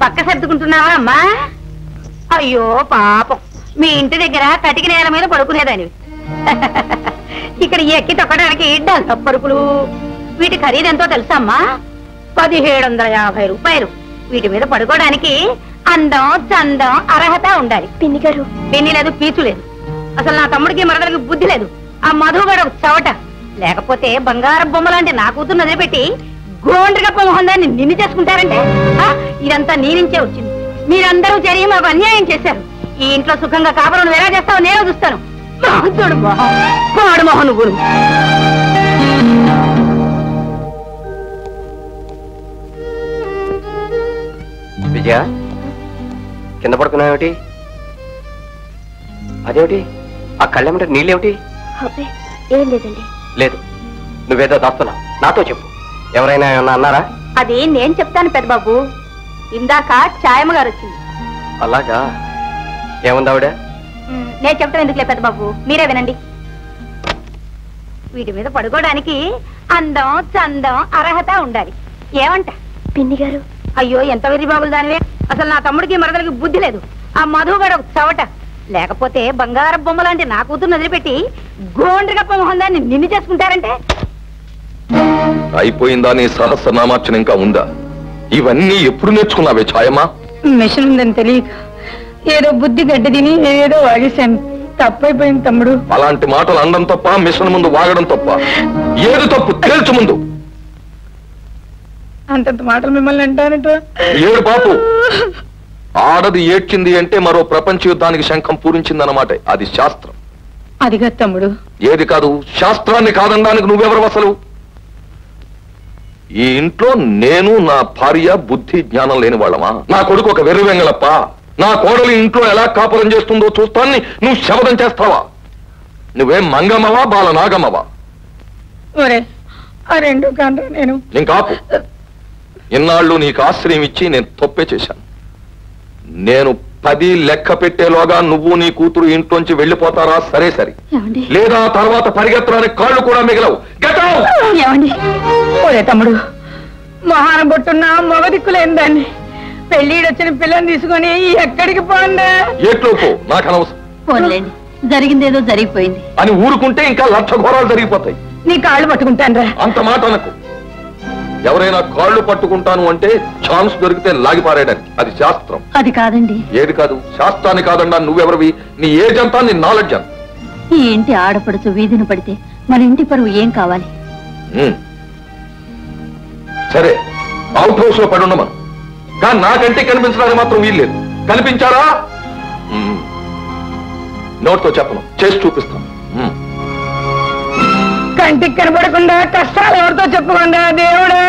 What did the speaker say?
పక్క సర్దుకుంటున్నావా అమ్మా? అయ్యో పాపం, మీ ఇంటి దగ్గర కటిక నేల మీద పడుకునేదానివి. ఇక్కడ ఎక్కి తొక్కడానికి డబ్బరుకులు. వీటి ఖరీదెంతో తెలుసా అమ్మా? 1750 రూపాయలు. వీటి మీద పడుకోవడానికి అందం, చందం, అర్హత ఉండాలి. పిన్ని గారు, పిన్ని లేదు, పీచు లేదు. అసలు నా తమ్ముడికి మరదలకి బుద్ధి లేదు. ఆ మధుగాడు ఒక చవట. లేకపోతే బంగారం బొమ్మ లాంటి నా కూతురు వదిలిపెట్టి గోండ్రిగప్ప మొహం దాన్ని నిన్ను చేసుకుంటారంటే ఇదంతా నీ నుంచే వచ్చింది. మీరందరూ చేరి మాకు అన్యాయం చేశారు. ఈ ఇంట్లో సుఖంగా కాపురం ఎలా చేస్తావో నేను చూస్తాను. చూడు మొహం, పాడు మొహం నువ్వు. విజయ, కింద పడుకున్నావేమిటి? అదేమిటి ఆ కళ్ళెమంటే నీళ్ళేమిటి? ఏం లేదండి. లేదు, నువ్వేదో దాస్తున్నావు. నాతో చెప్పు, ఎవరైనా ఏమన్నా అన్నారా? అది నేను చెప్తాను పెద్దబాబు. ఇందాక ఛాయమ్మ గారు వచ్చింది. అలాగా? ఏముంది ఆవిడ? నేను చెప్తాను ఎందుకులే పెద్దబాబు, మీరే వినండి. వీటి మీద పడుకోవడానికి అందం, చందం, అర్హత ఉండాలి. ఏమంట పిన్ని గారు? అయ్యో ఎంత వెర్రి బాబులు దానివే. అసలు నా తమ్ముడికి మరదలకి బుద్ధి లేదు. ఆ మధుగాడు ఒక చవట. లేకపోతే బంగారం బొమ్మ లాంటి నా కూతురు వదిలిపెట్టి గోండ్రిగప్ప మొహం దాన్ని నిన్ను చేసుకుంటారంటే. అయిపోయిందా నీ సహస్రనామార్చన? ఇంకా ఉందా? ఇవన్నీ ఎప్పుడు నేర్చుకున్నావే ఛాయమ్మా? మిషన్ ఉందని తెలియక ఏదో బుద్ధి గడ్డి తిని ఏదో వాగేశాను. తప్పైపోయింది తమ్ముడు. అలాంటి మాటలు అనడం తప్ప, మిషన్ ముందు వాగడం తప్ప. ఏది తప్పు తేల్చు ముందు. అంతంత మాటలు మిమ్మల్ని అంటానట. ఏడు బాపు, ఆడది ఏడ్చింది అంటే మరో ప్రపంచ యుద్ధానికి శంఖం పూరించిందన్నమాట. అది శాస్త్రం. అదిగా తమ్ముడు. ఏది కాదు? శాస్త్రాన్ని కాదనడానికి నువ్వెవరు అసలు? ఈ ఇంట్లో నేను, నా భార్య బుద్ధి జ్ఞానం లేని వాళ్ళమా? నా కొడుకు ఒక వెర్రి వెంగళప్ప. నా కోడలు ఇంట్లో ఎలా కాపురం చేస్తుందో చూస్తాన్ని నువ్వు శబదం చేస్తావా? నువ్వేం మంగమ్మవా, బాల నాగమ్మవా? రెండు కాండ్రా. నేను ఇంకాపు. ఇన్నాళ్ళు నీకు ఆశ్రయం ఇచ్చి నేను తప్పే చేశాను. నేను 10 లెక్క పెట్టేలోగా నువ్వు నీ కూతురు ఇంట్లోంచి వెళ్ళిపోతారా? సరే సరే. లేదా తర్వాత పరిగెత్తడానికి కాళ్ళు కూడా మిగలవు. తమ్ముడు, మహాన బొట్టున్నా మగ దిక్కులేని దాన్ని పెళ్ళిడొచ్చిన పిల్లని తీసుకొని ఎక్కడికి పోండా? ఎట్లో పో, నాకు అనవసరం. పోన్లేండి, జరిగిందేదో జరిగిపోయింది అని ఊరుకుంటే ఇంకా 1,00,000 ఘోరాలు జరిగిపోతాయి. నీ కాళ్ళు పట్టుకుంటాను. అంత మాట అనకు. ఎవరైనా కాళ్ళు పట్టుకుంటాను అంటే ఛాన్స్ దొరికితే లాగిపారేయడానికి. అది శాస్త్రం. అది కాదండి. ఏది కాదు? శాస్త్రాన్ని కాదన్నా నువ్వెవరివి? నీ ఏజ్ అంతా, నీ నాలెడ్జ్ అంత. ఈ ఇంటి ఆడపడుచు వీధిని పడితే మన ఇంటి పరువు ఏం కావాలి? సరే, అవుట్ హౌస్ లో పడి ఉండమను. కానీ నాకంటే కనిపించడానికి మాత్రం వీల్లేదు. కనిపించారా? నోట్తో చెప్పను, చేసి చూపిస్తాను. కంటికి కనబడకుండా కష్టాలు ఎవరితో చెప్పకుండా దేవుడా.